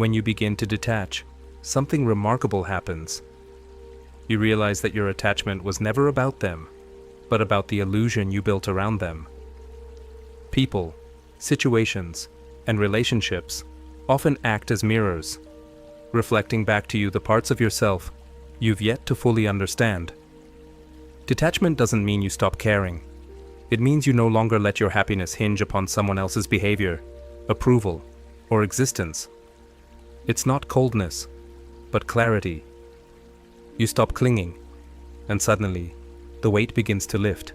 When you begin to detach, something remarkable happens. You realize that your attachment was never about them, but about the illusion you built around them. People, situations, and relationships often act as mirrors, reflecting back to you the parts of yourself you've yet to fully understand. Detachment doesn't mean you stop caring. It means you no longer let your happiness hinge upon someone else's behavior, approval, or existence. It's not coldness, but clarity. You stop clinging, and suddenly, the weight begins to lift.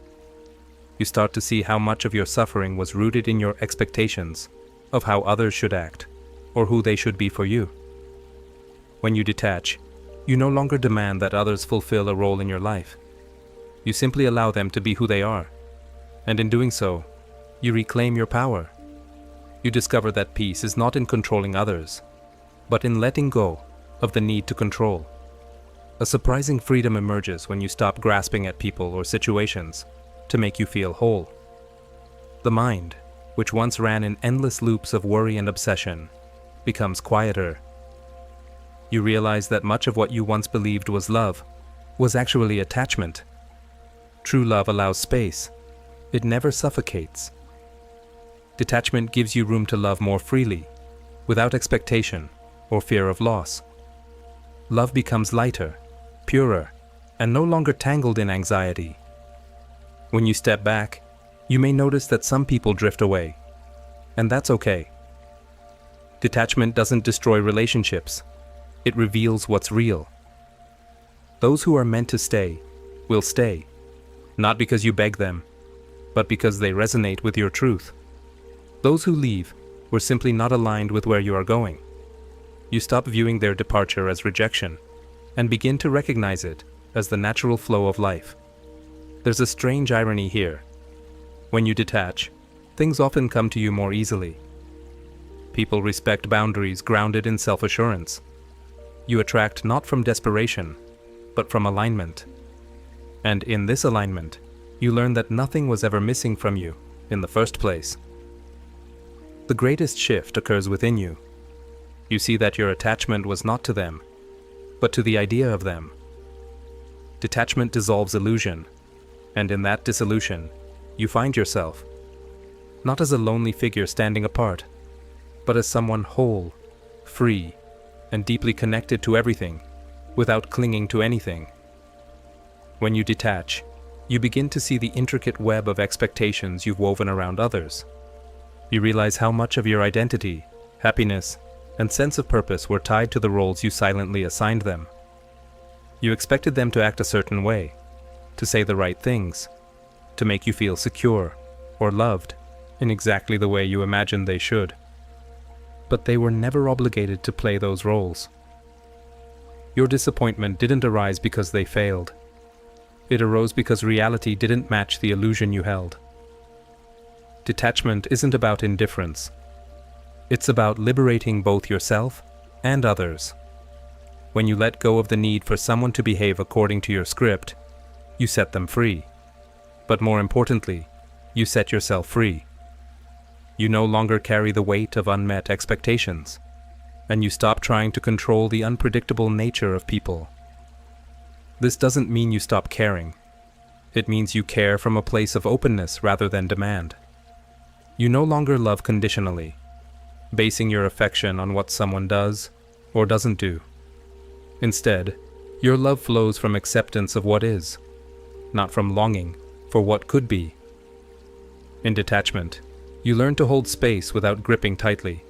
You start to see how much of your suffering was rooted in your expectations of how others should act, or who they should be for you. When you detach, you no longer demand that others fulfill a role in your life. You simply allow them to be who they are, and in doing so, you reclaim your power. You discover that peace is not in controlling others, but in letting go of the need to control. A surprising freedom emerges when you stop grasping at people or situations to make you feel whole. The mind, which once ran in endless loops of worry and obsession, becomes quieter. You realize that much of what you once believed was love was actually attachment. True love allows space. It never suffocates. Detachment gives you room to love more freely, without expectation or fear of loss. Love becomes lighter, purer, and no longer tangled in anxiety. When you step back, you may notice that some people drift away, and that's okay. Detachment doesn't destroy relationships. It reveals what's real. Those who are meant to stay will stay, not because you beg them, but because they resonate with your truth. Those who leave were simply not aligned with where you are going. You stop viewing their departure as rejection and begin to recognize it as the natural flow of life. There's a strange irony here. When you detach, things often come to you more easily. People respect boundaries grounded in self-assurance. You attract not from desperation, but from alignment. And in this alignment, you learn that nothing was ever missing from you in the first place. The greatest shift occurs within you. You see that your attachment was not to them, but to the idea of them. Detachment dissolves illusion, and in that dissolution, you find yourself, not as a lonely figure standing apart, but as someone whole, free, and deeply connected to everything, without clinging to anything. When you detach, you begin to see the intricate web of expectations you've woven around others. You realize how much of your identity, happiness, and sense of purpose were tied to the roles you silently assigned them. You expected them to act a certain way, to say the right things, to make you feel secure or loved in exactly the way you imagined they should. But they were never obligated to play those roles. Your disappointment didn't arise because they failed. It arose because reality didn't match the illusion you held. Detachment isn't about indifference. It's about liberating both yourself and others. When you let go of the need for someone to behave according to your script, you set them free. But more importantly, you set yourself free. You no longer carry the weight of unmet expectations, and you stop trying to control the unpredictable nature of people. This doesn't mean you stop caring. It means you care from a place of openness rather than demand. You no longer love conditionally, basing your affection on what someone does or doesn't do. Instead, your love flows from acceptance of what is, not from longing for what could be. In detachment, you learn to hold space without gripping tightly.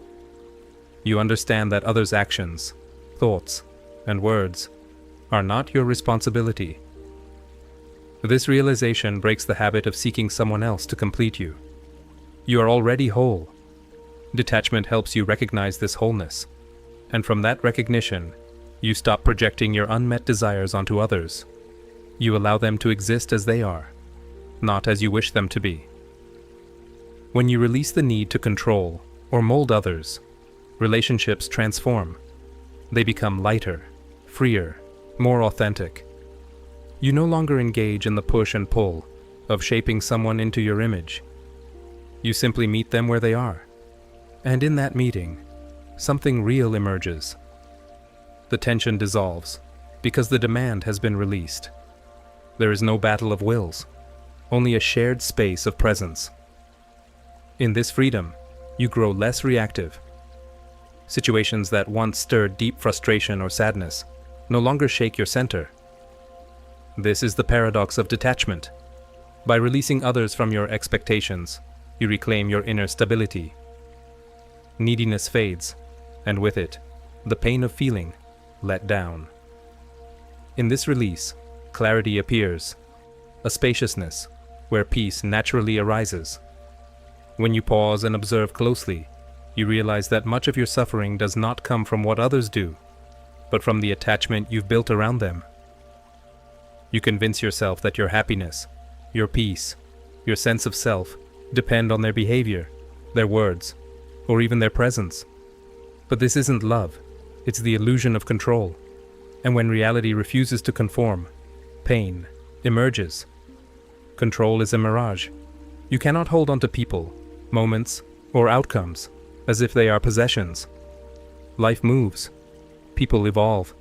You understand that others' actions, thoughts, and words are not your responsibility. This realization breaks the habit of seeking someone else to complete you. You are already whole. Detachment helps you recognize this wholeness, and from that recognition, you stop projecting your unmet desires onto others. You allow them to exist as they are, not as you wish them to be. When you release the need to control or mold others, relationships transform. They become lighter, freer, more authentic. You no longer engage in the push and pull of shaping someone into your image. You simply meet them where they are. And in that meeting, something real emerges. The tension dissolves because the demand has been released. There is no battle of wills, only a shared space of presence. In this freedom, you grow less reactive. Situations that once stirred deep frustration or sadness no longer shake your center. This is the paradox of detachment. By releasing others from your expectations, you reclaim your inner stability. Neediness fades, and with it, the pain of feeling let down. In this release, clarity appears, a spaciousness where peace naturally arises. When you pause and observe closely, you realize that much of your suffering does not come from what others do, but from the attachment you've built around them. You convince yourself that your happiness, your peace, your sense of self depend on their behavior, their words, or even their presence. But this isn't love, it's the illusion of control. And when reality refuses to conform, pain emerges. Control is a mirage. You cannot hold on to people, moments, or outcomes as if they are possessions. Life moves. People evolve.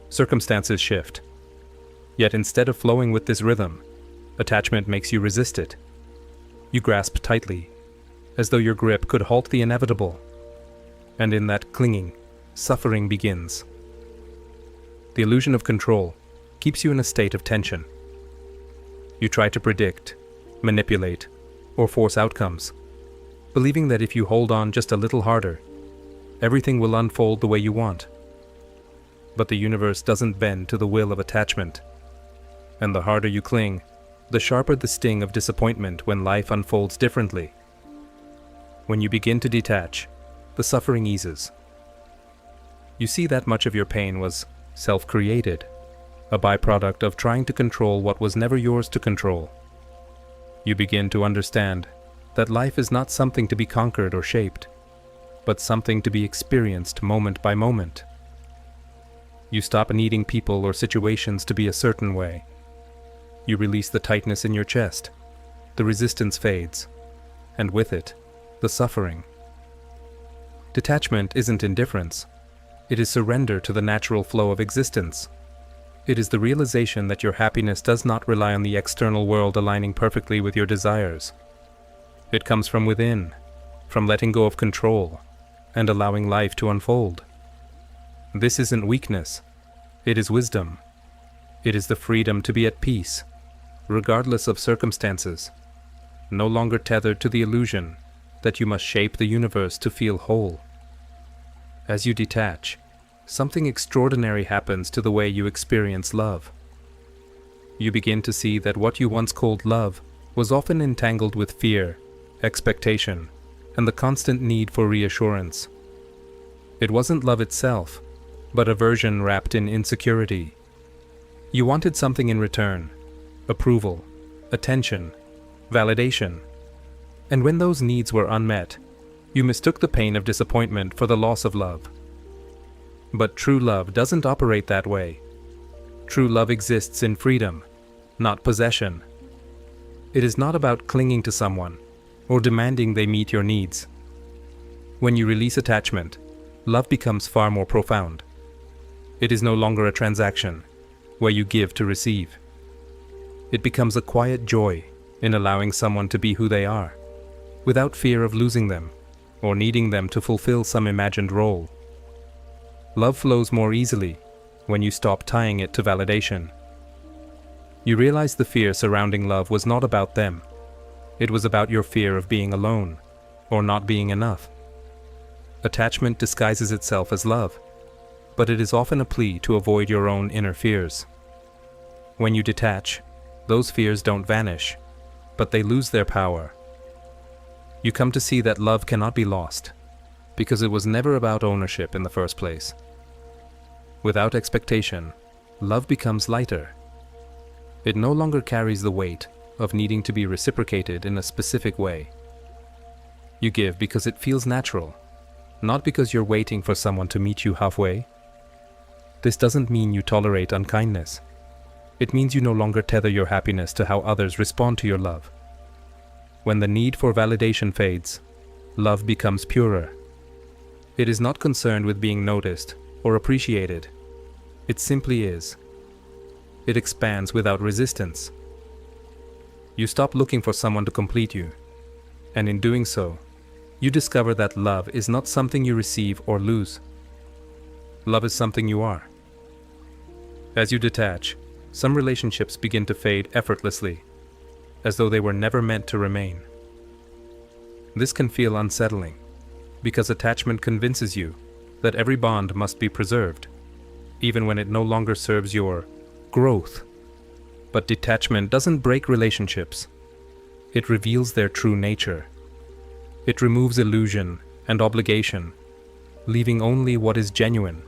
Circumstances shift. Yet instead of flowing with this rhythm, attachment makes you resist it. You grasp tightly, as though your grip could halt the inevitable. And in that clinging, suffering begins. The illusion of control keeps you in a state of tension. You try to predict, manipulate, or force outcomes, believing that if you hold on just a little harder, everything will unfold the way you want. But the universe doesn't bend to the will of attachment. And the harder you cling, the sharper the sting of disappointment when life unfolds differently. When you begin to detach, the suffering eases. You see that much of your pain was self-created, a byproduct of trying to control what was never yours to control. You begin to understand that life is not something to be conquered or shaped, but something to be experienced moment by moment. You stop needing people or situations to be a certain way. You release the tightness in your chest. The resistance fades, and with it, the suffering. Detachment isn't indifference. It is surrender to the natural flow of existence. It is the realization that your happiness does not rely on the external world aligning perfectly with your desires. It comes from within, from letting go of control, and allowing life to unfold. This isn't weakness. It is wisdom. It is the freedom to be at peace, regardless of circumstances, no longer tethered to the illusion that you must shape the universe to feel whole. As you detach, something extraordinary happens to the way you experience love. You begin to see that what you once called love was often entangled with fear, expectation, and the constant need for reassurance. It wasn't love itself, but aversion wrapped in insecurity. You wanted something in return: approval, attention, validation. And when those needs were unmet, you mistook the pain of disappointment for the loss of love. But true love doesn't operate that way. True love exists in freedom, not possession. It is not about clinging to someone or demanding they meet your needs. When you release attachment, love becomes far more profound. It is no longer a transaction where you give to receive. It becomes a quiet joy in allowing someone to be who they are, without fear of losing them or needing them to fulfill some imagined role. Love flows more easily when you stop tying it to validation. You realize the fear surrounding love was not about them. It was about your fear of being alone or not being enough. Attachment disguises itself as love, but it is often a plea to avoid your own inner fears. When you detach, those fears don't vanish, but they lose their power. You come to see that love cannot be lost, because it was never about ownership in the first place. Without expectation, love becomes lighter. It no longer carries the weight of needing to be reciprocated in a specific way. You give because it feels natural, not because you're waiting for someone to meet you halfway. This doesn't mean you tolerate unkindness. It means you no longer tether your happiness to how others respond to your love. When the need for validation fades, love becomes purer. It is not concerned with being noticed or appreciated. It simply is. It expands without resistance. You stop looking for someone to complete you, and in doing so, you discover that love is not something you receive or lose. Love is something you are. As you detach, some relationships begin to fade effortlessly, as though they were never meant to remain. This can feel unsettling, because attachment convinces you that every bond must be preserved, even when it no longer serves your growth. But detachment doesn't break relationships. It reveals their true nature. It removes illusion and obligation, leaving only what is genuine.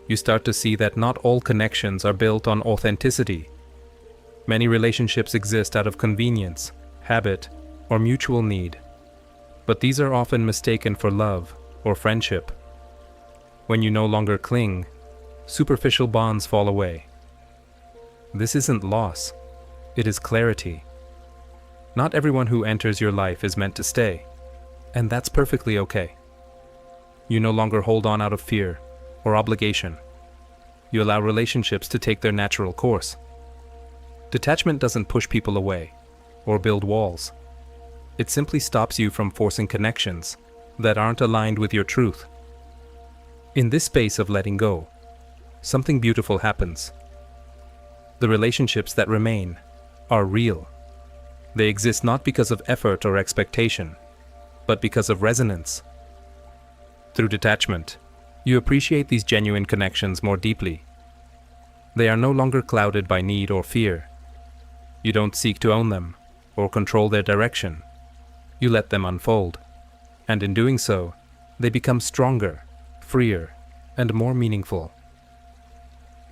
You start to see that not all connections are built on authenticity. Many relationships exist out of convenience, habit, or mutual need. But these are often mistaken for love or friendship. When you no longer cling, superficial bonds fall away. This isn't loss, it is clarity. Not everyone who enters your life is meant to stay, and that's perfectly okay. You no longer hold on out of fear or obligation. You allow relationships to take their natural course. Detachment doesn't push people away or build walls. It simply stops you from forcing connections that aren't aligned with your truth. In this space of letting go, something beautiful happens. The relationships that remain are real. They exist not because of effort or expectation, but because of resonance. Through detachment, you appreciate these genuine connections more deeply. They are no longer clouded by need or fear. You don't seek to own them or control their direction. You let them unfold, and in doing so, they become stronger, freer, and more meaningful.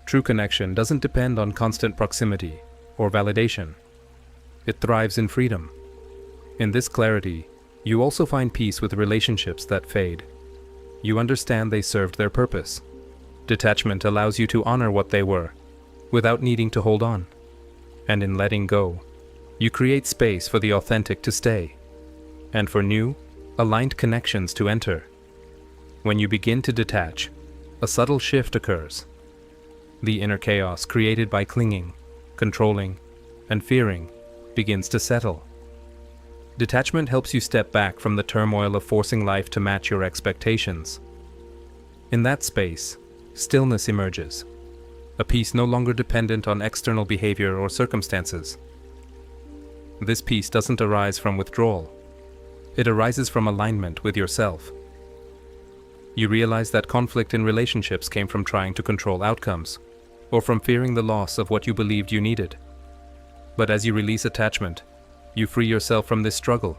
True connection doesn't depend on constant proximity or validation. It thrives in freedom. In this clarity, you also find peace with relationships that fade. You understand they served their purpose. Detachment allows you to honor what they were, without needing to hold on. And in letting go, you create space for the authentic to stay, and for new, aligned connections to enter. When you begin to detach, a subtle shift occurs. The inner chaos created by clinging, controlling, and fearing begins to settle. Detachment helps you step back from the turmoil of forcing life to match your expectations. In that space, stillness emerges, a peace no longer dependent on external behavior or circumstances. This peace doesn't arise from withdrawal. It arises from alignment with yourself. You realize that conflict in relationships came from trying to control outcomes, or from fearing the loss of what you believed you needed. But as you release attachment, you free yourself from this struggle.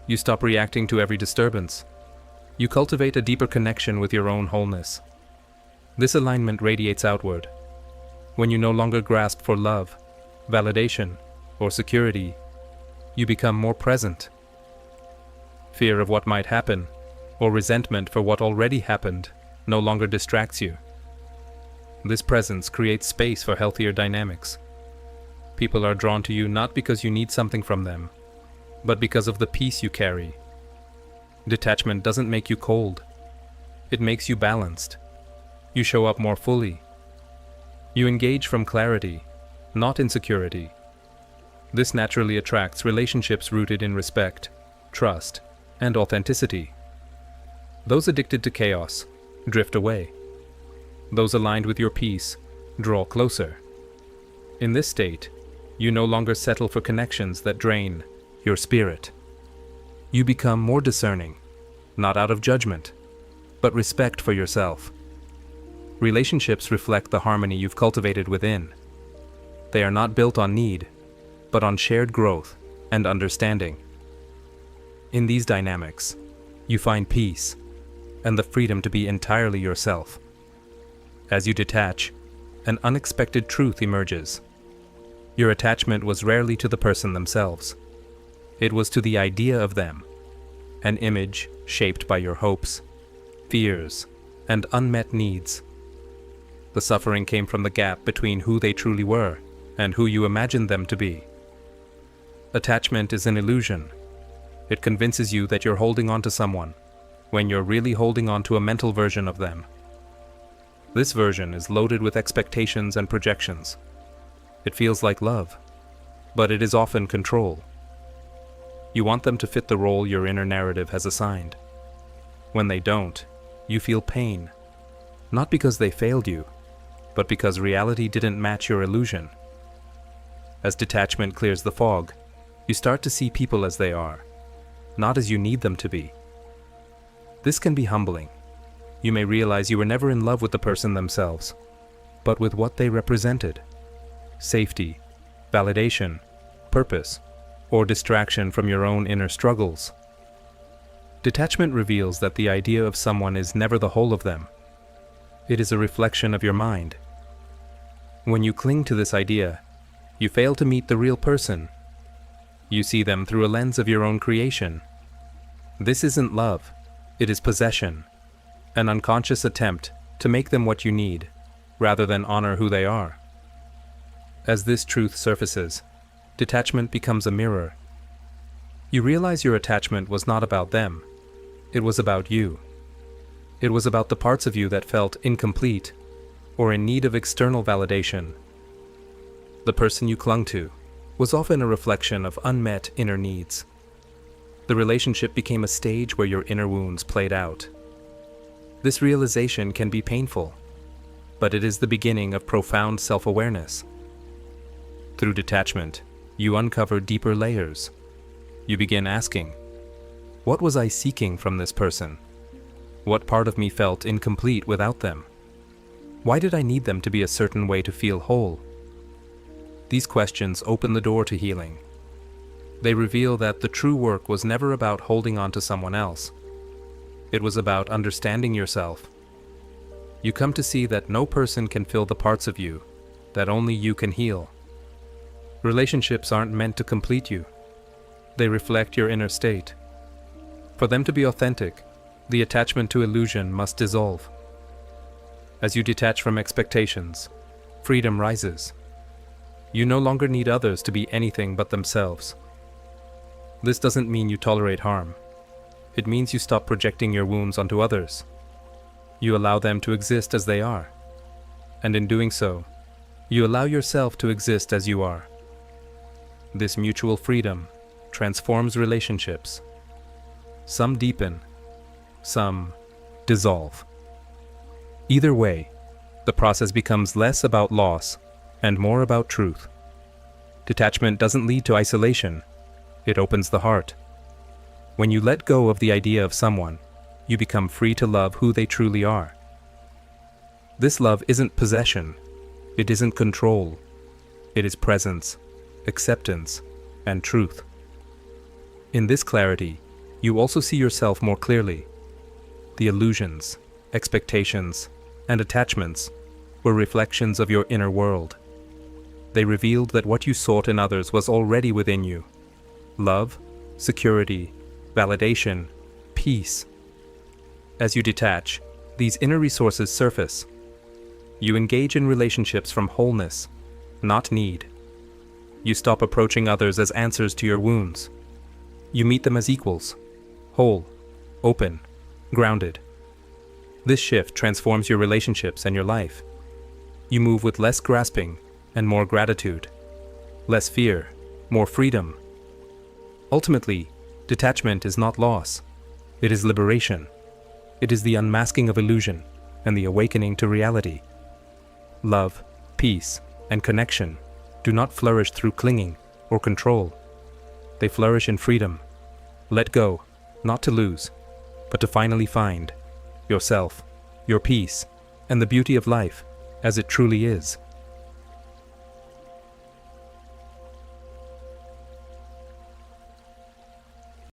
You stop reacting to every disturbance. You cultivate a deeper connection with your own wholeness. This alignment radiates outward. When you no longer grasp for love, validation, or security, you become more present. Fear of what might happen, or resentment for what already happened, no longer distracts you. This presence creates space for healthier dynamics. People are drawn to you not because you need something from them, but because of the peace you carry. Detachment doesn't make you cold. It makes you balanced. You show up more fully. You engage from clarity, not insecurity. This naturally attracts relationships rooted in respect, trust, and authenticity. Those addicted to chaos drift away. Those aligned with your peace draw closer. In this state, you no longer settle for connections that drain your spirit. You become more discerning, not out of judgment, but respect for yourself. Relationships reflect the harmony you've cultivated within. They are not built on need, but on shared growth and understanding. In these dynamics, you find peace and the freedom to be entirely yourself. As you detach, an unexpected truth emerges. Your attachment was rarely to the person themselves. It was to the idea of them, an image shaped by your hopes, fears, and unmet needs. The suffering came from the gap between who they truly were and who you imagined them to be. Attachment is an illusion. It convinces you that you're holding on to someone, when you're really holding on to a mental version of them. This version is loaded with expectations and projections. It feels like love, but it is often control. You want them to fit the role your inner narrative has assigned. When they don't, you feel pain, not because they failed you, but because reality didn't match your illusion. As detachment clears the fog, you start to see people as they are, not as you need them to be. This can be humbling. You may realize you were never in love with the person themselves, but with what they represented: safety, validation, purpose, or distraction from your own inner struggles. Detachment reveals that the idea of someone is never the whole of them. It is a reflection of your mind. When you cling to this idea, you fail to meet the real person. You see them through a lens of your own creation. This isn't love, it is possession, an unconscious attempt to make them what you need, rather than honor who they are. As this truth surfaces, detachment becomes a mirror. You realize your attachment was not about them. It was about you. It was about the parts of you that felt incomplete or in need of external validation. The person you clung to was often a reflection of unmet inner needs. The relationship became a stage where your inner wounds played out. This realization can be painful, but it is the beginning of profound self-awareness. Through detachment, you uncover deeper layers. You begin asking, what was I seeking from this person? What part of me felt incomplete without them? Why did I need them to be a certain way to feel whole? These questions open the door to healing. They reveal that the true work was never about holding on to someone else. It was about understanding yourself. You come to see that no person can fill the parts of you that only you can heal. Relationships aren't meant to complete you. They reflect your inner state. For them to be authentic, the attachment to illusion must dissolve. As you detach from expectations, freedom rises. You no longer need others to be anything but themselves. This doesn't mean you tolerate harm. It means you stop projecting your wounds onto others. You allow them to exist as they are. And in doing so, you allow yourself to exist as you are. This mutual freedom transforms relationships. Some deepen, some dissolve. Either way, the process becomes less about loss and more about truth. Detachment doesn't lead to isolation. It opens the heart. When you let go of the idea of someone, you become free to love who they truly are. This love isn't possession. It isn't control. It is presence, acceptance, and truth. In this clarity, you also see yourself more clearly. The illusions, expectations, and attachments were reflections of your inner world. They revealed that what you sought in others was already within you: love, security, validation, peace. As you detach, these inner resources surface. You engage in relationships from wholeness, not need. You stop approaching others as answers to your wounds. You meet them as equals, whole, open, grounded. This shift transforms your relationships and your life. You move with less grasping and more gratitude, less fear, more freedom. Ultimately, detachment is not loss. It is liberation. It is the unmasking of illusion and the awakening to reality. Love, peace, and connection do not flourish through clinging or control. They flourish in freedom. Let go, not to lose, but to finally find yourself, your peace, and the beauty of life as it truly is.